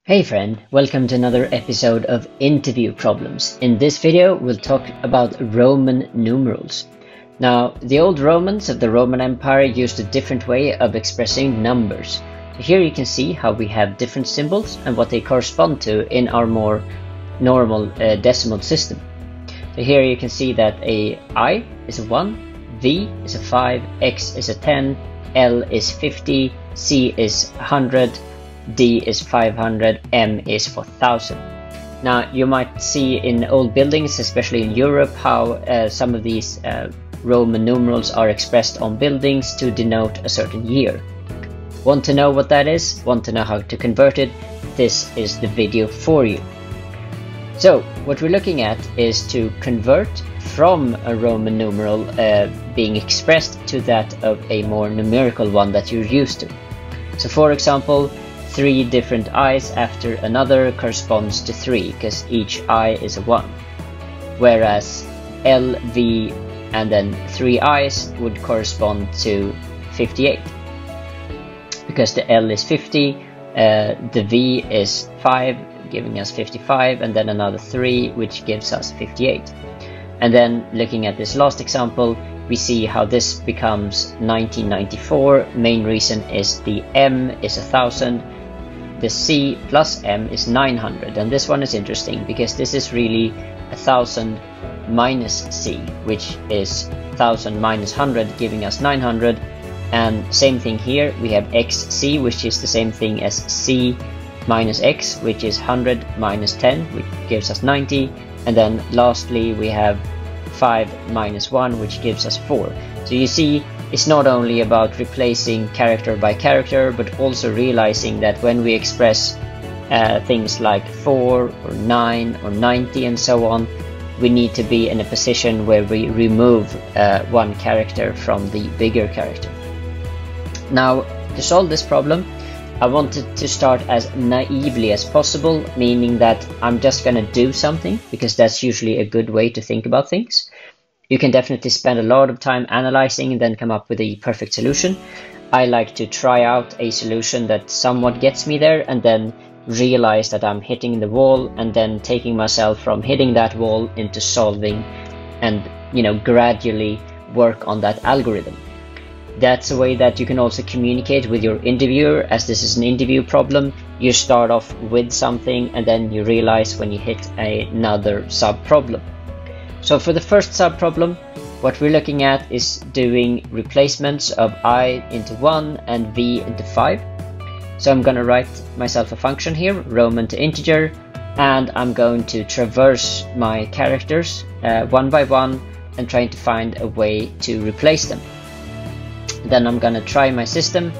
Hey friend, welcome to another episode of Interview Problems. In this video we'll talk about Roman numerals. Now, the old Romans of the Roman Empire used a different way of expressing numbers. So here you can see how we have different symbols and what they correspond to in our more normal decimal system. So here you can see that a I is a 1, V is a 5, X is a 10, L is 50, C is 100, D is 500, M is for 1000. Now you might see in old buildings, especially in Europe, how some of these Roman numerals are expressed on buildings to denote a certain year. Want to know what that is? Want to know how to convert it? This is the video for you. So what we're looking at is to convert from a Roman numeral being expressed to that of a more numerical one that you're used to. So for example, 3 different i's after another corresponds to 3 because each I is a 1, whereas L, V and then 3 i's would correspond to 58 because the L is 50, the V is 5 giving us 55, and then another 3 which gives us 58. And then looking at this last example, we see how this becomes 1994. Main reason is the M is 1000, the C plus M is 900, and this one is interesting because this is really 1000 minus C, which is 1000 minus 100 giving us 900. And same thing here, we have XC, which is the same thing as C minus X, which is 100 minus 10, which gives us 90. And then lastly we have 5 minus 1, which gives us 4. So you see, it's not only about replacing character by character, but also realizing that when we express things like 4 or 9 or 90 and so on, we need to be in a position where we remove one character from the bigger character. Now, to solve this problem, I wanted to start as naively as possible, meaning that I'm just gonna do something, because that's usually a good way to think about things. You can definitely spend a lot of time analyzing and then come up with a perfect solution. I like to try out a solution that somewhat gets me there and then realize that I'm hitting the wall, and then taking myself from hitting that wall into solving and, gradually work on that algorithm. That's a way that you can also communicate with your interviewer, as this is an interview problem. You start off with something and then you realize when you hit another sub-problem. So for the first sub-problem, what we're looking at is doing replacements of I into 1 and V into 5. So I'm going to write myself a function here, Roman to integer, and I'm going to traverse my characters one by one and trying to find a way to replace them. Then I'm going to try my system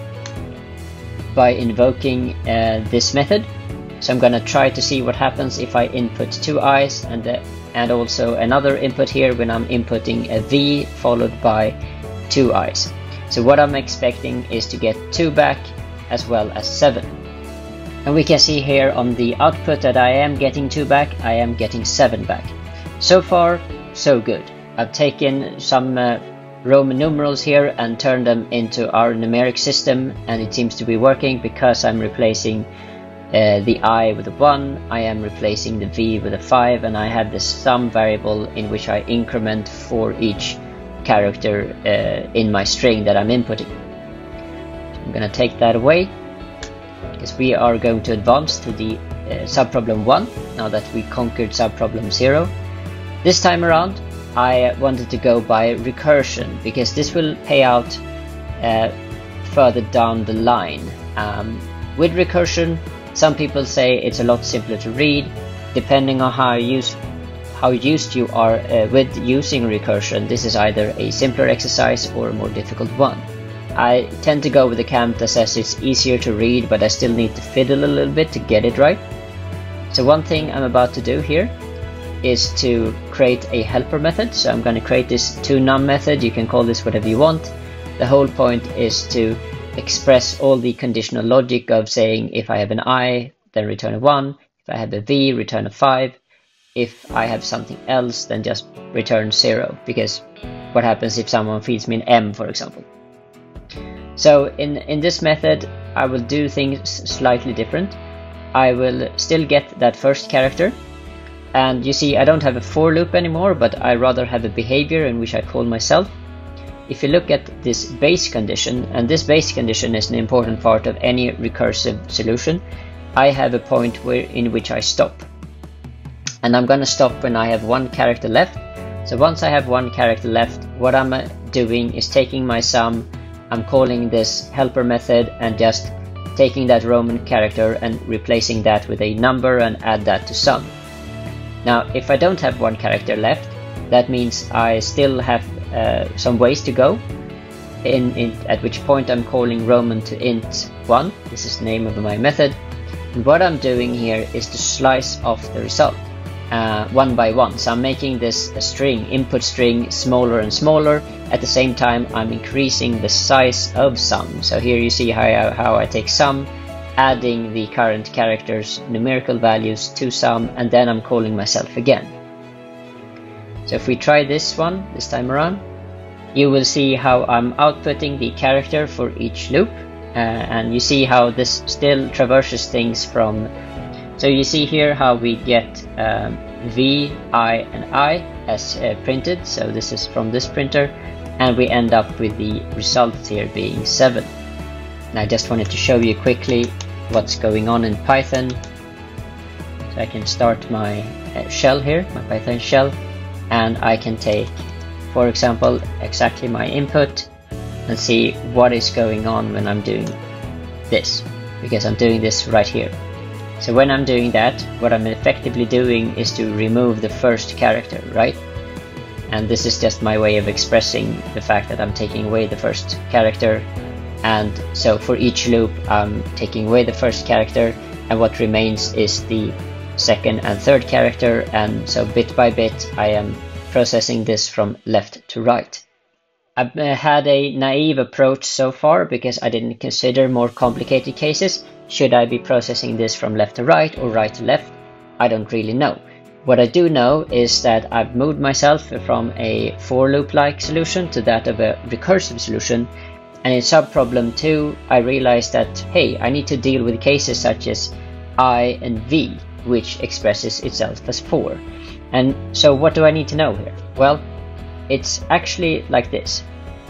by invoking this method. So I'm going to try to see what happens if I input 2 i's and also another input here when I'm inputting a V followed by 2 i's. So what I'm expecting is to get 2 back as well as 7. And we can see here on the output that I am getting 2 back, I am getting 7 back. So far, so good. I've taken some Roman numerals here and turned them into our numeric system, and it seems to be working because I'm replacing the I with a 1, I am replacing the V with a 5, and I have this sum variable in which I increment for each character in my string that I'm inputting. So I'm going to take that away because we are going to advance to the subproblem 1 now that we conquered subproblem 0. This time around I wanted to go by recursion because this will pay out further down the line. With recursion, some people say it's a lot simpler to read. Depending on how used you are with using recursion, this is either a simpler exercise or a more difficult one. I tend to go with the camp that says it's easier to read, but I still need to fiddle a little bit to get it right. So one thing I'm about to do here is to create a helper method. So I'm going to create this toNum method. You can call this whatever you want. The whole point is to express all the conditional logic of saying if I have an I, then return a 1. If I have a V, return a 5. If I have something else, then just return 0. Because what happens if someone feeds me an M, for example? So in this method, I will do things slightly different. I will still get that first character. And you see, I don't have a for loop anymore, but I rather have a behavior in which I call myself. If you look at this base condition, and this base condition is an important part of any recursive solution, I have a point in which I stop. And I'm going to stop when I have one character left. So once I have one character left, what I'm doing is taking my sum, I'm calling this helper method and just taking that Roman character and replacing that with a number and add that to sum. Now, if I don't have one character left, that means I still have some ways to go, at which point I'm calling Roman to int 1. This is the name of my method. And what I'm doing here is to slice off the result one by one. So I'm making this string, input string, smaller and smaller. At the same time, I'm increasing the size of sum. So here you see how I take sum, adding the current character's numerical values to sum, and then I'm calling myself again. So if we try this one this time around, you will see how I'm outputting the character for each loop, and you see how this still traverses things from. So you see here how we get V, I, and I as printed. So this is from this printer, and we end up with the result here being 7. And I just wanted to show you quickly what's going on in Python. So I can start my shell here, my Python shell, and I can take, for example, exactly my input and see what is going on when I'm doing this, because I'm doing this right here. So when I'm doing that, what I'm effectively doing is to remove the first character, right? And this is just my way of expressing the fact that I'm taking away the first character. And so for each loop, I'm taking away the first character, and what remains is the second and third character. And so bit by bit, I am processing this from left to right. I've had a naive approach so far because I didn't consider more complicated cases. Should I be processing this from left to right or right to left? I don't really know. What I do know is that I've moved myself from a for loop-like solution to that of a recursive solution. And in subproblem 2, I realized that, hey, I need to deal with cases such as I and V, which expresses itself as 4. And so what do I need to know here? Well, it's actually like this.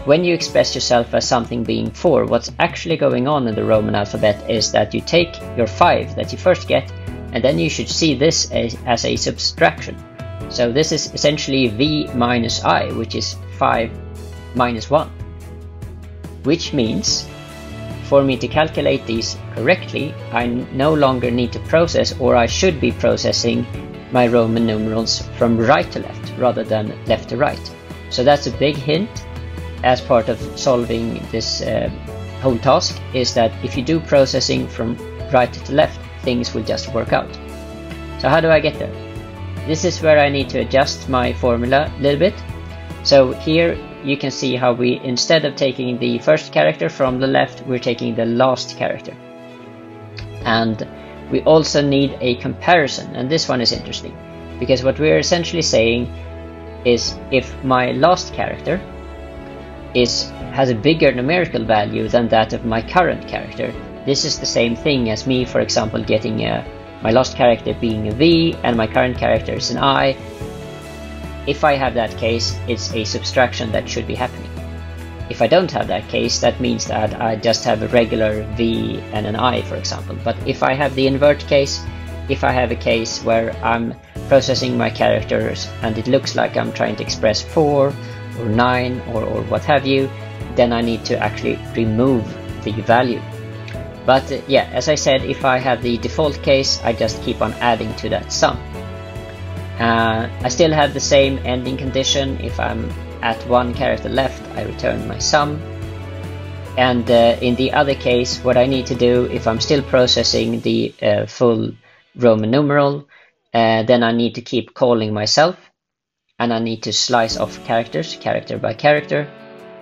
When you express yourself as something being 4, what's actually going on in the Roman alphabet is that you take your 5 that you first get, and then you should see this as a subtraction. So this is essentially V minus I, which is 5 minus 1. Which means, for me to calculate these correctly, I no longer need to process, or I should be processing, my Roman numerals from right to left rather than left to right. So that's a big hint as part of solving this whole task, is that if you do processing from right to left, things will just work out. So how do I get there? This is where I need to adjust my formula a little bit. So here you can see how we, instead of taking the first character from the left, we're taking the last character. And we also need a comparison, and this one is interesting, because what we're essentially saying is if my last character has a bigger numerical value than that of my current character, this is the same thing as me, for example, getting my last character being a V and my current character is an I. If I have that case, it's a subtraction that should be happening. If I don't have that case, that means that I just have a regular V and an I, for example. But if I have the invert case, if I have a case where I'm processing my characters and it looks like I'm trying to express 4 or 9 or what have you, then I need to actually remove the value. But yeah, as I said, if I have the default case, I just keep on adding to that sum. I still have the same ending condition. If I'm at one character left, I return my sum. And in the other case, what I need to do, if I'm still processing the full Roman numeral, then I need to keep calling myself, and I need to slice off characters, character by character,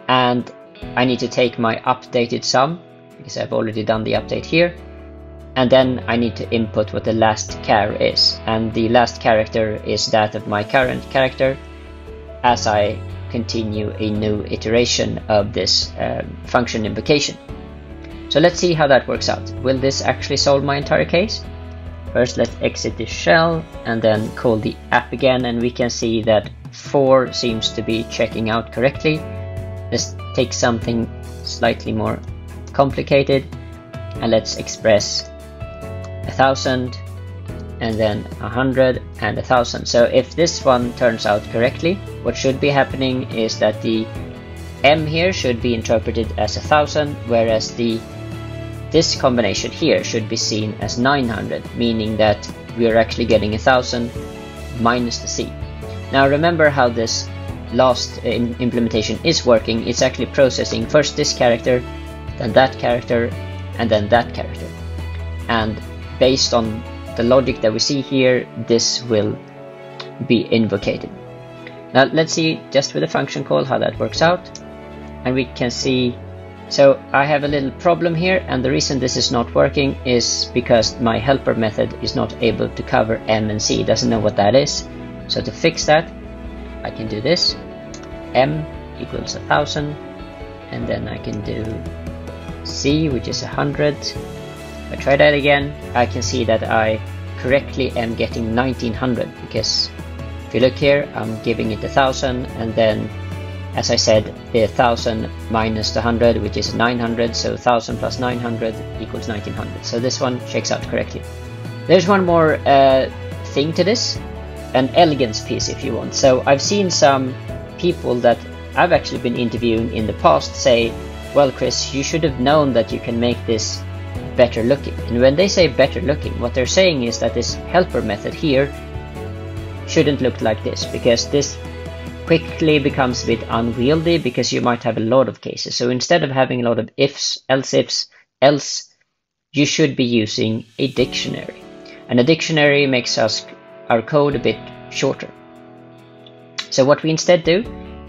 and I need to take my updated sum, because I've already done the update here, and then I need to input what the last char is, and the last character is that of my current character, as I continue a new iteration of this function invocation. So let's see how that works out. Will this actually solve my entire case? First, let's exit the shell and then call the app again, and we can see that 4 seems to be checking out correctly. Let's take something slightly more complicated and let's express 1,000 and then 100 and 1,000. So if this one turns out correctly, what should be happening is that the M here should be interpreted as 1,000, whereas this combination here should be seen as 900, meaning that we are actually getting 1,000 minus the C. Now remember how this last implementation is working. It's actually processing first this character, then that character, and then that character. And based on the logic that we see here, this will be invoked. Now let's see just with a function call how that works out. And we can see, so I have a little problem here, and the reason this is not working is because my helper method is not able to cover M and C. It doesn't know what that is. So to fix that, I can do this. M equals 1,000, and then I can do C, which is 100. If I try that again, I can see that I correctly am getting 1900, because if you look here, I'm giving it 1,000, and then as I said, the 1,000 minus the 100, which is 900, so 1,000 plus 900 equals 1900. So this one checks out correctly. There's one more thing to this, an elegance piece if you want. So I've seen some people that I've actually been interviewing in the past say, well Chris, you should have known that you can make this better looking. And when they say better looking, what they're saying is that this helper method here shouldn't look like this, because this quickly becomes a bit unwieldy, because you might have a lot of cases. So instead of having a lot of ifs, else, you should be using a dictionary. And a dictionary makes our code a bit shorter. So what we instead do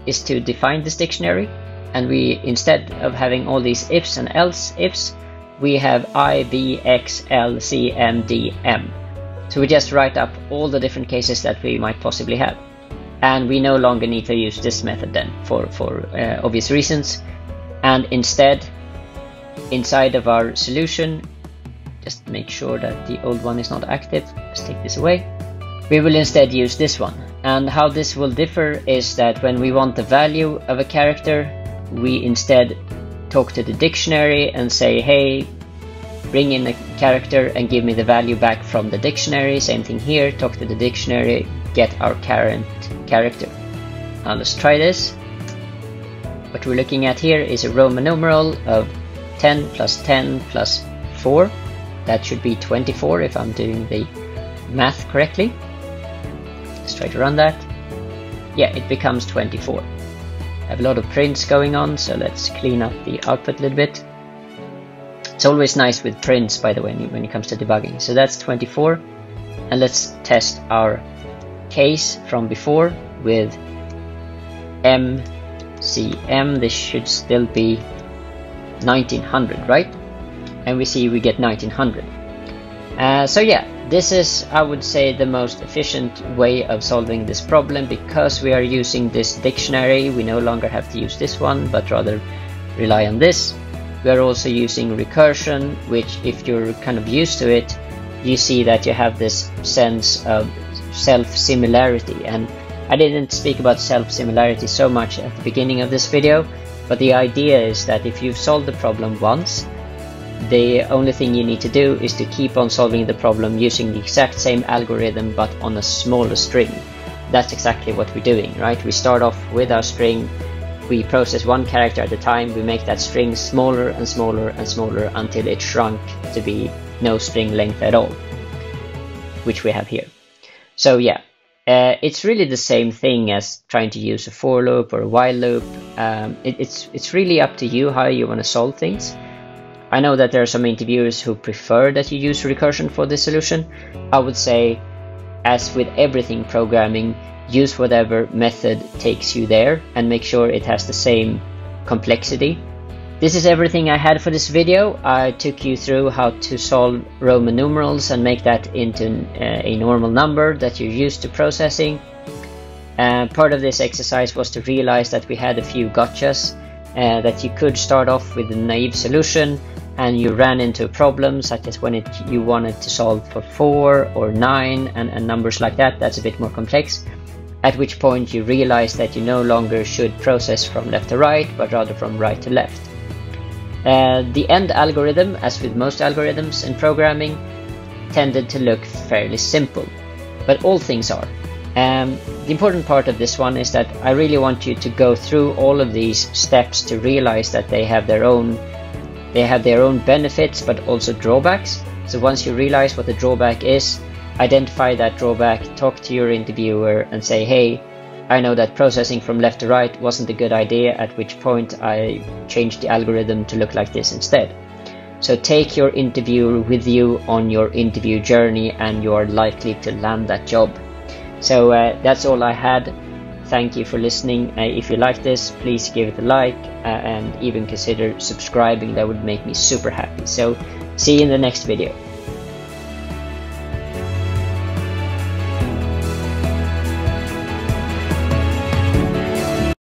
is to define this dictionary, and we, instead of having all these ifs and else ifs, we have I, B, X, L, C, M, D, M. So we just write up all the different cases that we might possibly have. And we no longer need to use this method then for obvious reasons. And instead, inside of our solution, just make sure that the old one is not active. Let's take this away. We will instead use this one. And how this will differ is that when we want the value of a character, we instead talk to the dictionary and say, hey, bring in a character and give me the value back from the dictionary. Same thing here, talk to the dictionary, get our current character. Now let's try this. What we're looking at here is a Roman numeral of 10 plus 10 plus 4. That should be 24 if I'm doing the math correctly. Let's try to run that. Yeah, it becomes 24. I have a lot of prints going on, so let's clean up the output a little bit. It's always nice with prints, by the way, when it comes to debugging. So that's 24. And let's test our case from before with MCM. This should still be 1900, right? And we see we get 1900. So yeah, this is, I would say, the most efficient way of solving this problem, because we are using this dictionary. We no longer have to use this one, but rather rely on this. We are also using recursion, which, if you're kind of used to it, you see that you have this sense of self-similarity. And I didn't speak about self-similarity so much at the beginning of this video, but the idea is that if you've solved the problem once, the only thing you need to do is to keep on solving the problem using the exact same algorithm but on a smaller string. That's exactly what we're doing, right? We start off with our string, we process one character at a time, we make that string smaller and smaller and smaller until it shrunk to be no string length at all, which we have here. So yeah, it's really the same thing as trying to use a for loop or a while loop. It's really up to you how you want to solve things. I know that there are some interviewers who prefer that you use recursion for this solution. I would say, as with everything programming, use whatever method takes you there and make sure it has the same complexity. This is everything I had for this video. I took you through how to solve Roman numerals and make that into a normal number that you're used to processing. Part of this exercise was to realize that we had a few gotchas, that you could start off with a naive solution, and you ran into a problem, such as when you wanted to solve for 4 or 9 and numbers like that, that's a bit more complex, at which point you realize that you no longer should process from left to right, but rather from right to left. The end algorithm, as with most algorithms in programming, tended to look fairly simple, but all things are. The important part of this one is that I really want you to go through all of these steps to realize that they have their own benefits, but also drawbacks. So once you realize what the drawback is, identify that drawback, talk to your interviewer and say, hey, I know that processing from left to right wasn't a good idea, at which point I changed the algorithm to look like this instead. So take your interviewer with you on your interview journey, and you are likely to land that job. So that's all I had. Thank you for listening. If you like this, please give it a like and even consider subscribing. That would make me super happy. So see you in the next video.